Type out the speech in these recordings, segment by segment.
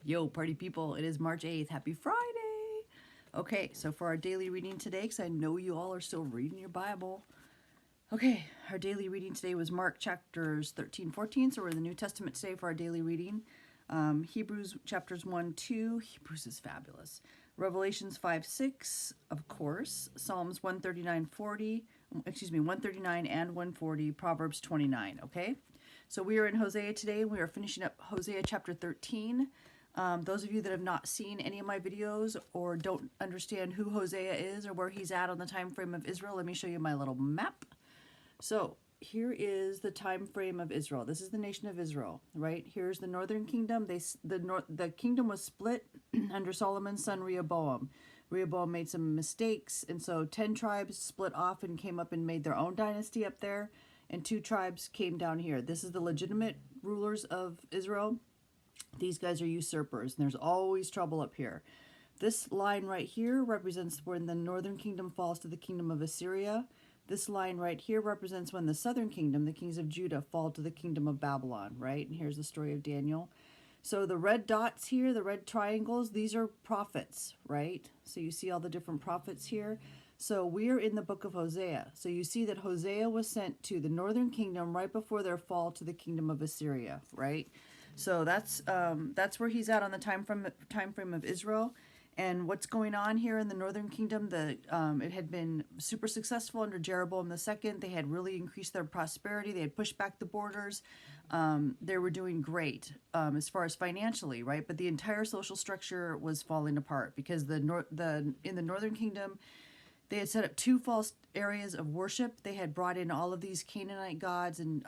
Yo, party people, it is March 8th. Happy Friday. Okay, so for our daily reading today, because I know you all are still reading your Bible. Okay, our daily reading today was Mark chapters 13, 14. So we're in the New Testament today for our daily reading. Hebrews chapters 1, 2. Hebrews is fabulous. Revelations 5, 6, of course. Psalms 139, 40. 139 and 140. Proverbs 29, okay? So we are in Hosea today. We are finishing up Hosea chapter 13. Those of you that have not seen any of my videos or don't understand who Hosea is or where he's at on the time frame of Israel, let me show you my little map. So here is the time frame of Israel. This is the nation of Israel, right? Here's the northern kingdom. The kingdom was split under Solomon's son Rehoboam. Rehoboam made some mistakes, and so 10 tribes split off and came up and made their own dynasty up there, and 2 tribes came down here. This is the legitimate rulers of Israel. These guys are usurpers, and there's always trouble up here. This line right here represents when the northern kingdom falls to the kingdom of Assyria. This line right here represents when the southern kingdom, the kings of Judah, fall to the kingdom of Babylon, right? And here's the story of Daniel. So the red dots here, the red triangles, these are prophets, right? So you see all the different prophets here. So we're in the book of Hosea. So you see that Hosea was sent to the northern kingdom right before their fall to the kingdom of Assyria, right? So that's where he's at on the time frame of Israel. And what's going on here in the northern kingdom, it had been super successful under Jeroboam II. They had really increased their prosperity. They had pushed back the borders. They were doing great as far as financially, right? But the entire social structure was falling apart because in the northern kingdom, they had set up 2 false areas of worship. They had brought in all of these Canaanite gods and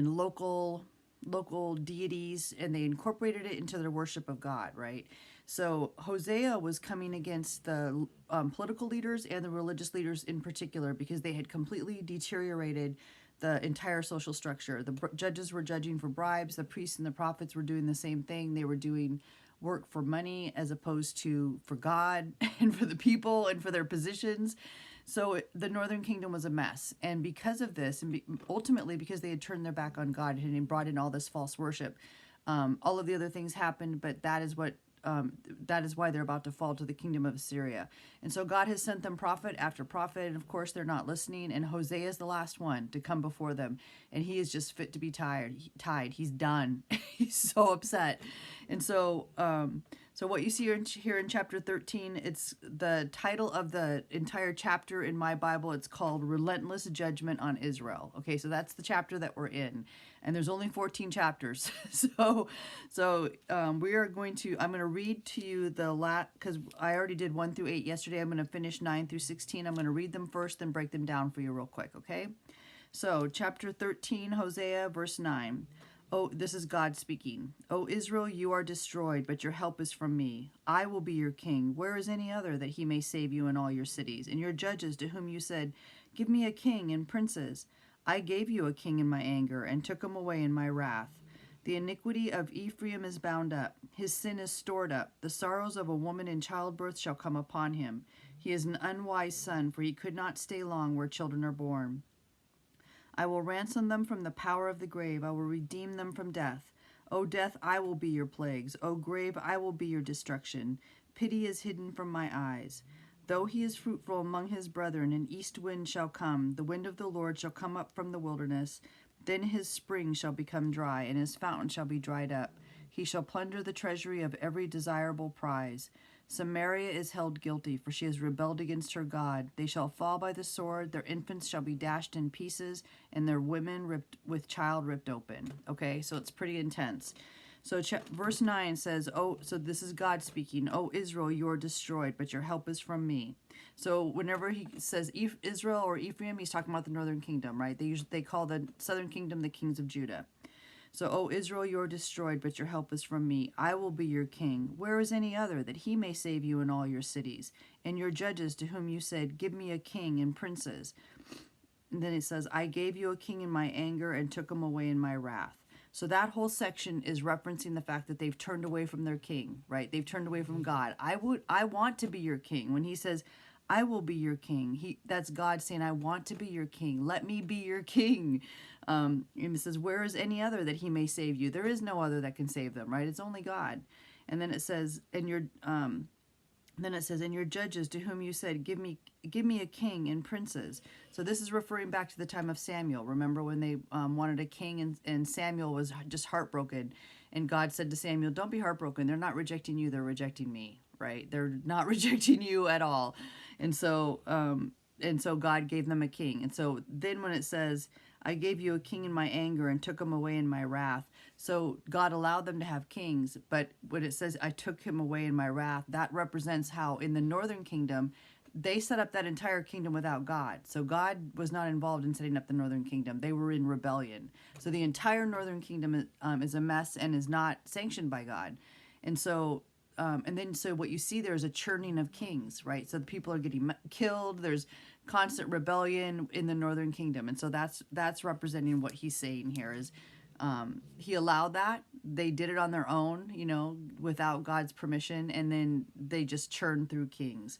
local deities, and they incorporated it into their worship of God, right? So Hosea was coming against the political leaders and the religious leaders in particular because they had completely deteriorated the entire social structure. The judges were judging for bribes. The priests and the prophets were doing the same thing. They were doing work for money as opposed to for God and for the people and for their positions. So the northern kingdom was a mess. And because of this, and ultimately because they had turned their back on God and brought in all this false worship, all of the other things happened, but that is why they're about to fall to the kingdom of Assyria. And so God has sent them prophet after prophet, and of course they're not listening, and Hosea is the last one to come before them, and he is just fit to be tied. He's done. He's so upset. And so what you see here in chapter 13, it's the title of the entire chapter in my Bible. It's called Relentless Judgment on Israel. Okay, so that's the chapter that we're in. And there's only 14 chapters. I'm going to read to you because I already did 1 through 8 yesterday. I'm going to finish 9 through 16. I'm going to read them first, then break them down for you real quick, okay? So chapter 13, Hosea, verse 9. Oh, this is God speaking. O Israel, you are destroyed, but your help is from me. I will be your king. Where is any other that he may save you in all your cities? And your judges to whom you said, give me a king and princes. I gave you a king in my anger and took him away in my wrath. The iniquity of Ephraim is bound up. His sin is stored up. The sorrows of a woman in childbirth shall come upon him. He is an unwise son, for he could not stay long where children are born. I will ransom them from the power of the grave. I will redeem them from death. O death, I will be your plagues. O grave, I will be your destruction. Pity is hidden from my eyes. Though he is fruitful among his brethren, an east wind shall come. The wind of the Lord shall come up from the wilderness. Then his spring shall become dry, and his fountain shall be dried up. He shall plunder the treasury of every desirable prize. Samaria is held guilty, for she has rebelled against her God. They shall fall by the sword, their infants shall be dashed in pieces, and their women ripped open. Okay, so it's pretty intense. So verse 9 says, so this is God speaking, O Israel, you are destroyed, but your help is from me. So whenever he says Israel or Ephraim, he's talking about the northern kingdom, right? They call the southern kingdom the kings of Judah. So, O Israel, you are destroyed, but your help is from me. I will be your king. Where is any other, that he may save you in all your cities? And your judges, to whom you said, give me a king and princes. And then it says, I gave you a king in my anger and took him away in my wrath. So that whole section is referencing the fact that they've turned away from their king, right? They've turned away from God. I want to be your king. When he says, I will be your king. That's God saying, I want to be your king. Let me be your king. And it says, where is any other that he may save you? There is no other that can save them, right? It's only God. And then it says, and your judges to whom you said, give me a king and princes. So this is referring back to the time of Samuel. Remember when they wanted a king, and Samuel was just heartbroken. And God said to Samuel, don't be heartbroken. They're not rejecting you. They're rejecting me, right? They're not rejecting you at all. And so God gave them a king. And so then when it says, I gave you a king in my anger and took him away in my wrath. So God allowed them to have kings, but when it says I took him away in my wrath, that represents how in the northern kingdom, they set up that entire kingdom without God. So God was not involved in setting up the northern kingdom. They were in rebellion. So the entire northern kingdom is a mess and is not sanctioned by God. And so so what you see there is a churning of kings, right? So the people are getting killed. There's constant rebellion in the northern kingdom. And so that's representing what he's saying here is he allowed that. They did it on their own, without God's permission. And then they just churned through kings.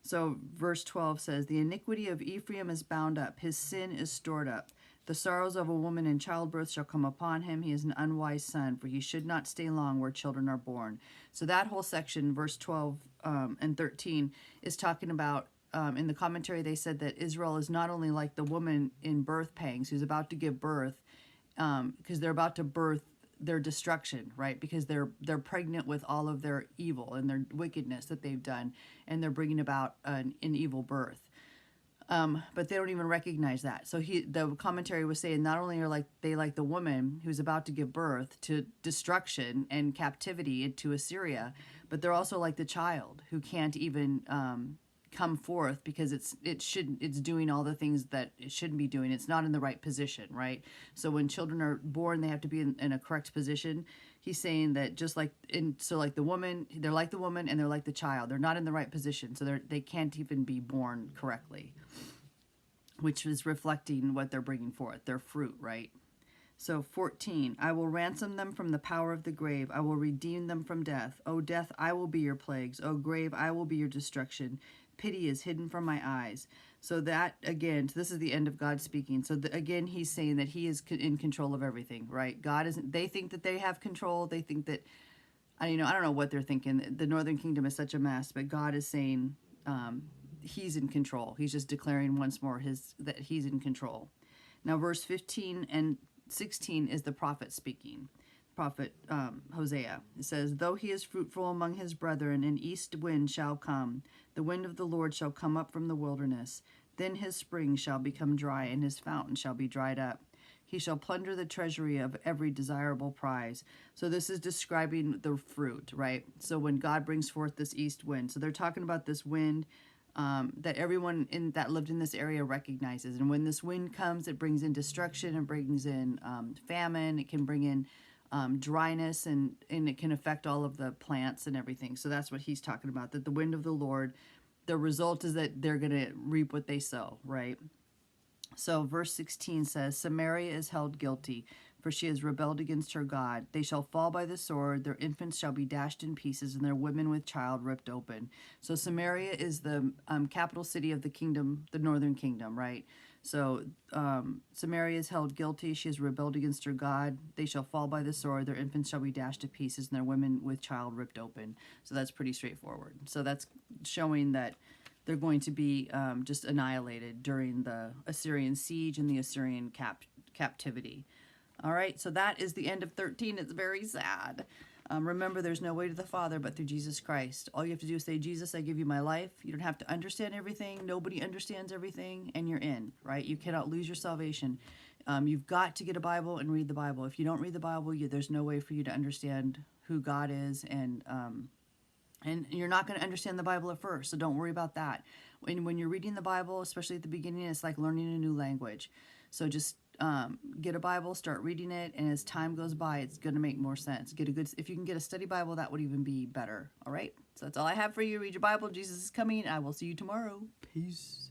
So verse 12 says, the iniquity of Ephraim is bound up. His sin is stored up. The sorrows of a woman in childbirth shall come upon him. He is an unwise son, for he should not stay long where children are born. So that whole section, verse 12 and 13, is talking about, in the commentary, they said that Israel is not only like the woman in birth pangs who's about to give birth, because they're about to birth their destruction, right? Because they're pregnant with all of their evil and their wickedness that they've done, and they're bringing about an evil birth. But they don't even recognize that. So the commentary was saying not only are they like the woman who's about to give birth to destruction and captivity into Assyria, but they're also like the child who can't even come forth because it's doing all the things that it shouldn't be doing. It's not in the right position, right? So when children are born, they have to be in a correct position. He's saying that just like like the woman, they're like the woman and they're like the child. They're not in the right position, so they can't even be born correctly, which is reflecting what they're bringing forth, their fruit, right? So 14, I will ransom them from the power of the grave. I will redeem them from death. O death, I will be your plagues. O grave, I will be your destruction. Pity is hidden from my eyes. So that, again, this is the end of God speaking. So again, he's saying that he is in control of everything, right? God isn't, they think that they have control. They think that, I don't know what they're thinking. The northern kingdom is such a mess, but God is saying he's in control. He's just declaring once more that he's in control. Now, verse 15 and 16 is the prophet speaking. Prophet Hosea. It says, though he is fruitful among his brethren, an east wind shall come. The wind of the Lord shall come up from the wilderness. Then his spring shall become dry, and his fountain shall be dried up. He shall plunder the treasury of every desirable prize. So this is describing the fruit, right? So when God brings forth this east wind. So they're talking about this wind that everyone that lived in this area recognizes. And when this wind comes, it brings in destruction, it brings in famine, it can bring in dryness, and it can affect all of the plants and everything. So that's what he's talking about, that the wind of the Lord, the result is that they're going to reap what they sow, right? So verse 16 says, Samaria is held guilty, for she has rebelled against her God. They shall fall by the sword, their infants shall be dashed in pieces, and their women with child ripped open. So Samaria is the capital city of the kingdom, the northern kingdom, right? So Samaria is held guilty. She has rebelled against her God. They shall fall by the sword. Their infants shall be dashed to pieces, and their women with child ripped open. So that's pretty straightforward. So that's showing that they're going to be just annihilated during the Assyrian siege and the Assyrian captivity. All right, so that is the end of 13. It's very sad. Remember, there's no way to the Father but through Jesus Christ. All you have to do is say, Jesus, I give you my life. You don't have to understand everything. Nobody understands everything, and you're in, right? You cannot lose your salvation. You've got to get a Bible and read the Bible. If you don't read the Bible, there's no way for you to understand who God is, and you're not going to understand the Bible at first, so don't worry about that. When you're reading the Bible, especially at the beginning, it's like learning a new language. So just get a Bible, start reading it, and as time goes by, it's going to make more sense. If you can get a study Bible, that would even be better. All right, so that's all I have for you. Read your Bible. Jesus is coming. I will see you tomorrow. Peace.